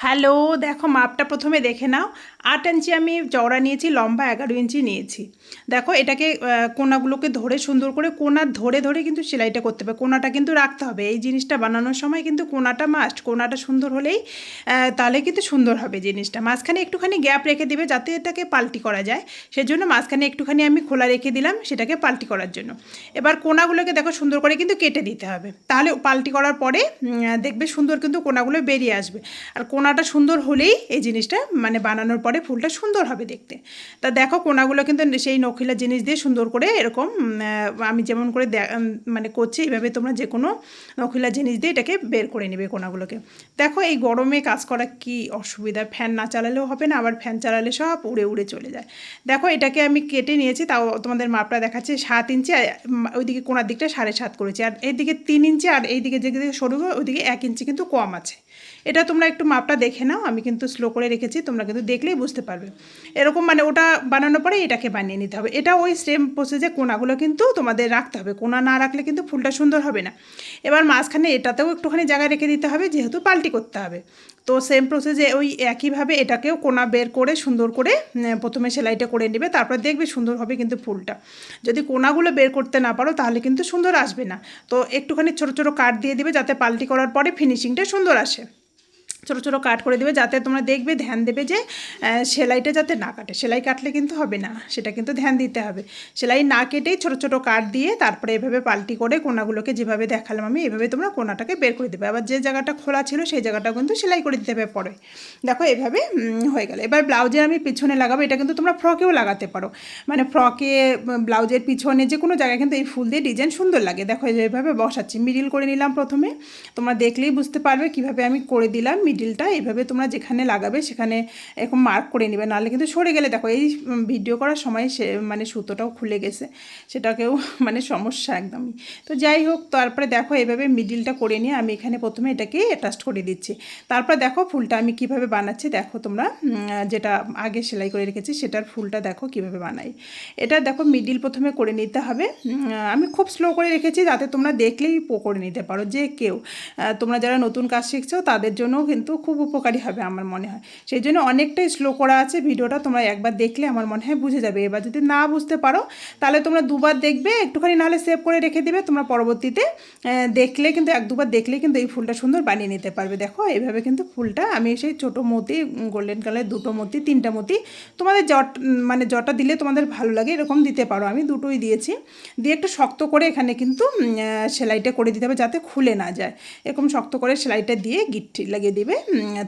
Hello, দেখো মাপটা প্রথমে দেখে নাও। ৮ ইঞ্চি আমি চওড়া নিয়েছি, লম্বা ১১ ইঞ্চি নিয়েছি। দেখো এটাকে কোনাগুলোকে ধরে সুন্দর করে কোনা ধরে ধরে কিন্তু সেলাইটা করতে হবে। কোনাটা কিন্তু রাখতে হবে, এই জিনিসটা বানানোর সময় কিন্তু কোনাটা মাস্ট। কোনাটা সুন্দর হলেই তাহলে কিন্তু সুন্দর হবে জিনিসটা। মাঝখানে একটুখানি গ্যাপ রেখে দিবে যাতে এটাকে পাল্টি করা যায়, সেজন্য মাঝখানে একটুখানি আমি খোলা রেখে দিলাম সেটাকে পাল্টি করার জন্য। এবার কোনাগুলোকে দেখো সুন্দর করে কিন্তু কেটে দিতে হবে, তাহলে পাল্টি করার পরে দেখবে সুন্দর কিন্তু কোনাগুলো বেরিয়ে আসবে। আর কোনাটা সুন্দর হলেই এই জিনিসটা মানে বানানোর পরে ফুলটা সুন্দর হবে দেখতে। তা দেখো কোনাগুলো কিন্তু সেই নখিলা জিনিস দিয়ে সুন্দর করে এরকম আমি যেমন করে মানে করছি এইভাবে তোমরা যে কোনো নখিলা জিনিস দিয়ে এটাকে বের করে নেবে কোনাগুলোকে। দেখো এই গরমে কাজ করা কি অসুবিধা, ফ্যান না চালালেও হবে না, আবার ফ্যান চালালে সব উড়ে উড়ে চলে যায়। দেখো এটাকে আমি কেটে নিয়েছি, তাও তোমাদের মাপটা দেখাচ্ছে ৭ ইঞ্চি, ওইদিকে কোনার দিকটা ৭.৫ করেছি, আর এইদিকে 3 ইঞ্চি, আর এইদিকে যেদিকে সরু ওইদিকে 1 ইঞ্চি কিন্তু কম আছে। এটা তোমরা একটু মাপটা দেখে নাও, আমি কিন্তু স্লো করে রেখেছি, তোমরা কিন্তু দেখলেই বুঝতে পারবে। এরকম মানে ওটা বানানোর পরে এটাকে বানিয়ে নিতে হবে। এটা ওই সেম প্রসেসে কোনাগুলো কিন্তু তোমাদের রাখতে হবে, কোনা না রাখলে কিন্তু ফুলটা সুন্দর হবে না। এবার মাঝখানে এটাতেও একটুখানি জায়গায় রেখে দিতে হবে, যেহেতু পাল্টি করতে হবে। তো সেম প্রসেসে ওই একইভাবে এটাকেও কোনা বের করে সুন্দর করে প্রথমে সেলাইটা করে নেবে, তারপর দেখবে সুন্দর হবে কিন্তু ফুলটা। যদি কোনাগুলো বের করতে না পারো তাহলে কিন্তু সুন্দর আসবে না। তো একটুখানি ছোটো ছোটো কাট দিয়ে দিবে যাতে পাল্টি করার পরে ফিনিশিংটা সুন্দর আসে। ছোটো ছোটো কাট করে দেবে, যাতে তোমরা দেখবে ধ্যান দেবে যে সেলাইটা যাতে না কাটে। সেলাই কাটলে কিন্তু হবে না, সেটা কিন্তু ধ্যান দিতে হবে। সেলাই না কেটেই ছোটো ছোটো কাট দিয়ে তারপরে এভাবে পাল্টি করে কোনাগুলোকে যেভাবে দেখালাম আমি, এভাবে তোমরা কোনাটাকে বের করে দেবে। আবার যে জায়গাটা খোলা ছিল সেই জায়গাটা কিন্তু সেলাই করে দিতে হবে পরে। দেখো এভাবে হয়ে গেল। এবার ব্লাউজে আমি পিছনে লাগাবো, এটা কিন্তু তোমরা ফ্রকেও লাগাতে পারো। মানে ফ্রকে ব্লাউজের পিছনে যে কোনো জায়গায় কিন্তু এই ফুল দিয়ে ডিজাইন সুন্দর লাগে। দেখো এইভাবে বসাচ্ছি, মিডিল করে নিলাম প্রথমে। তোমরা দেখলেই বুঝতে পারবে কিভাবে আমি করে দিলাম মিডিলটা। এইভাবে তোমরা যেখানে লাগাবে সেখানে এরকম মার্ক করে নেবে, নাহলে কিন্তু সরে গেলে দেখো এই ভিডিও করার সময় সে মানে সুতোটাও খুলে গেছে, সেটাকেও মানে সমস্যা একদমই। তো যাই হোক, তারপরে দেখো এইভাবে মিডিলটা করে নিয়ে আমি এখানে প্রথমে এটাকে অ্যাটাচ করে দিচ্ছি। তারপর দেখো ফুলটা আমি কিভাবে বানাচ্ছি, দেখো তোমরা যেটা আগে সেলাই করে রেখেছি সেটার ফুলটা দেখো কিভাবে বানাই। এটা দেখো মিডিল প্রথমে করে নিতে হবে। আমি খুব স্লো করে রেখেছি যাতে তোমরা দেখলেই করে নিতে পারো, যে কেউ তোমরা যারা নতুন কাজ শিখছো তাদের জন্যও কিন্তু খুব উপকারী হবে আমার মনে হয়। সেই জন্য অনেকটাই স্লো করা আছে ভিডিওটা, তোমরা একবার দেখলে আমার মনে হয় বুঝে যাবে। এবার যদি না বুঝতে পারো তাহলে তোমরা দুবার দেখবে, একটুখানি নাহলে সেভ করে রেখে দেবে, তোমরা পরবর্তীতে দেখলে কিন্তু এক দুবার দেখলে কিন্তু এই ফুলটা সুন্দর বানিয়ে নিতে পারবে। দেখো এইভাবে কিন্তু ফুলটা আমি সেই ছোটো মতি গোল্ডেন কালারের দুটো মতি, তিনটা মতি, তোমাদের মানে জটা দিলে তোমাদের ভালো লাগে এরকম দিতে পারো। আমি দুটোই দিয়েছি, দিয়ে একটু শক্ত করে এখানে কিন্তু সেলাইটা করে দিতে হবে যাতে খুলে না যায়। এরকম শক্ত করে সেলাইটা দিয়ে গিট্টি লাগিয়ে দিবে,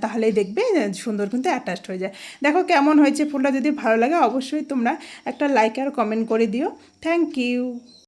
তাহলেই দেখবে সুন্দর কিন্তু অ্যাটাচড হয়ে যায়। দেখো কেমন হয়েছে ফুলটা, যদি ভালো লাগে অবশ্যই তোমরা একটা লাইক আর কমেন্ট করে দিও। Thank you.